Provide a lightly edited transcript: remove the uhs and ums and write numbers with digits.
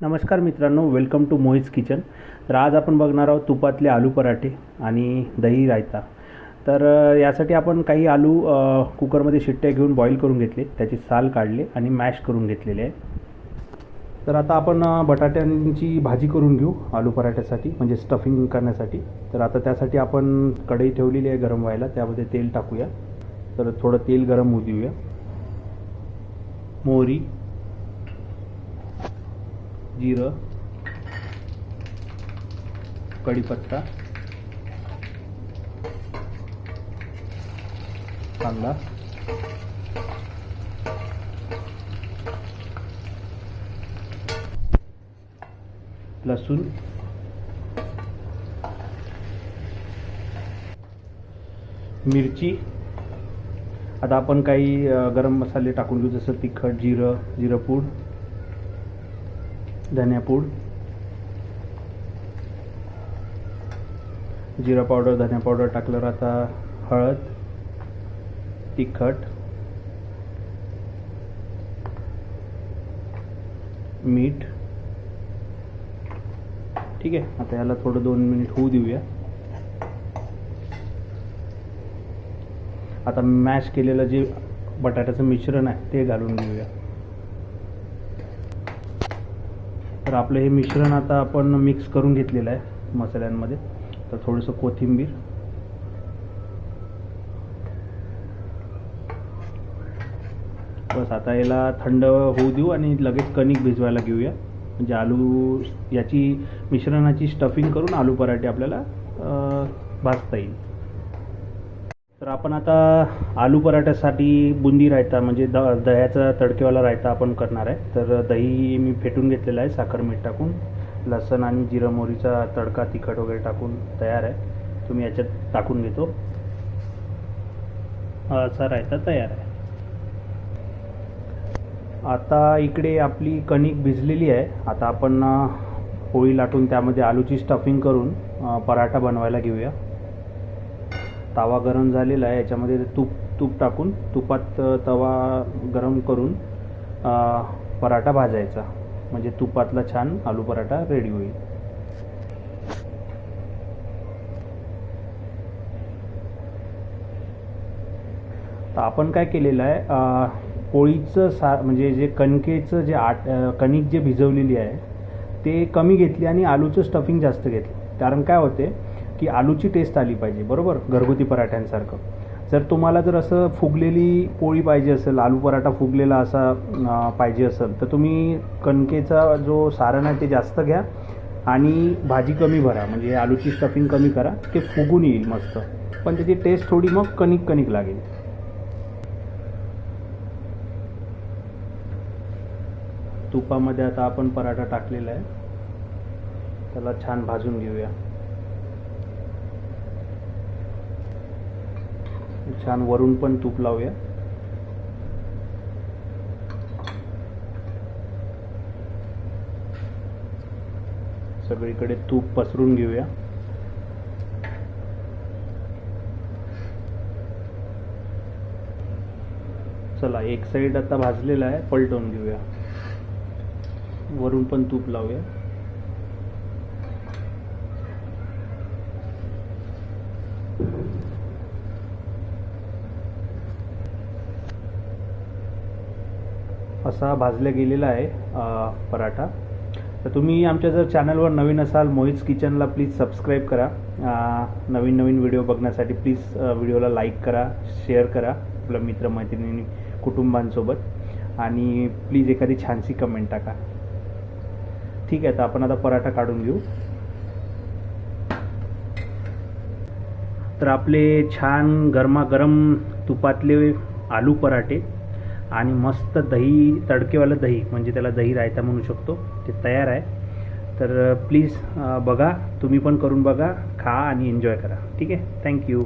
नमस्कार मित्रांनो, welcome to मोहित's kitchen. तर आज आपण बघणार आहोत तुपातले आलू पराठे आणि दही रायता. तर यासाठी आपण काही आलू कुकरमध्ये शिट्ट्या घेऊन बॉईल करून घेतले, त्याची साल काढले आणि मॅश करून घेतलेले आहे. तर आता आपण बटाट्यांची भाजी करून घेऊ आलू पराठ्यासाठी, म्हणजे स्टफिंग करण्यासाठी. तर आता त्यासाठी आपण कढई ठेवलेली आहे गरम व्हायला, त्यामध्ये तेल टाकूया. तर थोडं तेल गरम होऊ देऊया. मोहरी, जिरं, कढीपत्ता, कांदा, लसूण, मिरची. आता आपण काही गरम मसाले टाकून घेऊ, जसं तिखट, जिरपूड, धनियापूड, जिरा पावडर, धनिया पावडर टाकल्यावर आता हळद, तिखट, मीठ. ठीक आहे. आता याला थोडं 2 मिनिट होऊ देऊया. आता मॅश केलेलं जे बटाट्याचं मिश्रण आहे ते घालून घेऊया. तर आपलं हे मिश्रण आता आपण मिक्स करून घेतलेलं आहे मसाल्यांमध्ये. तर थोडंसं कोथिंबीर, बस. आता याला थंड होऊ देऊ आणि लगेच कणिक भिजवायला घेऊया, म्हणजे आलू याची मिश्रणाची स्टफिंग करून आलू पराठे आपल्याला भाजता येईल. तर आपण आता आलू पराठ्यासाठी बुंदी रायता, म्हणजे दह्याचा तडकेवाला रायता आपण करणार आहे. तर दही मी फेटून घेतलेला आहे साखर मीठ टाकून. लसण आणि जिरं मोहरीचा तडका तिखट वगैरे टाकून तयार आहे. तुम्ही याच्यात टाकून घेतो. असा रायता तयार आहे. आता इकडे आपली कणिक भिजलेली आहे. आता आपण पोळी लाटून त्यामध्ये आलूची स्टफिंग करून पराठा बनवायला घेऊया. तवा गरम झालेला आहे, याच्यामध्ये तूप टाकून तुपात तवा गरम करून पराठा भाजायचा, म्हणजे तुपातला छान आलू पराठा रेडी होईल. तर आपण काय केलेलं आहे, पोळीचं म्हणजे जे कणकेचं जे कणिक जे भिजवलेली आहे ते कमी घेतली आणि आलूचं स्टफिंग जास्त घेतलं. कारण काय होते की आलूची टेस्ट आली पाहिजे, बरोबर, घरगुती पराठ्यांसारखं. जर तुम्हाला जर असं फुगलेली पोळी पाहिजे असेल, आलू पराठा फुगलेला असा पाहिजे असेल, तर तुम्ही कणकेचा जो सारण आहे ते जास्त घ्या आणि भाजी कमी भरा, म्हणजे आलूची स्टफिंग कमी करा, ते फुगून येईल मस्त, पण त्याची टेस्ट थोडी मग कणिक लागेल. तुपामध्ये आता आपण पराठा टाकलेला आहे, त्याला छान भाजून घेऊया. छान वरून पण तूप लावूया. सगळीकडे तूप पसरून घेऊया. चला, एक साईड आता भाजलेला आहे, पलटवून घेऊया. वरून पण तूप लावूया. असा भाजला गेलेला आहे पराठा. तर तुम्ही आमच्या जर चॅनलवर नवीन असाल, मोहित's किचनला प्लीज सबस्क्राईब करा. नवीन व्हिडिओ बघण्यासाठी प्लीज व्हिडिओला लाईक करा, शेअर करा आपल्या मित्रमैत्रिणी कुटुंबांसोबत, आणि प्लीज एखादी छानशी कमेंट टाका. ठीक आहे. तर आपण आता पराठा काढून घेऊ. तर आपले छान गरमागरम तुपातले आलू पराठे आणि मस्त दही, तडकेवालं दही, म्हणजे त्याला दही रायता म्हणू शकतो, ते तयार आहे. तर प्लीज बघा, तुम्ही पण करून बघा, खा आणि एन्जॉय करा. ठीक आहे. थँक्यू.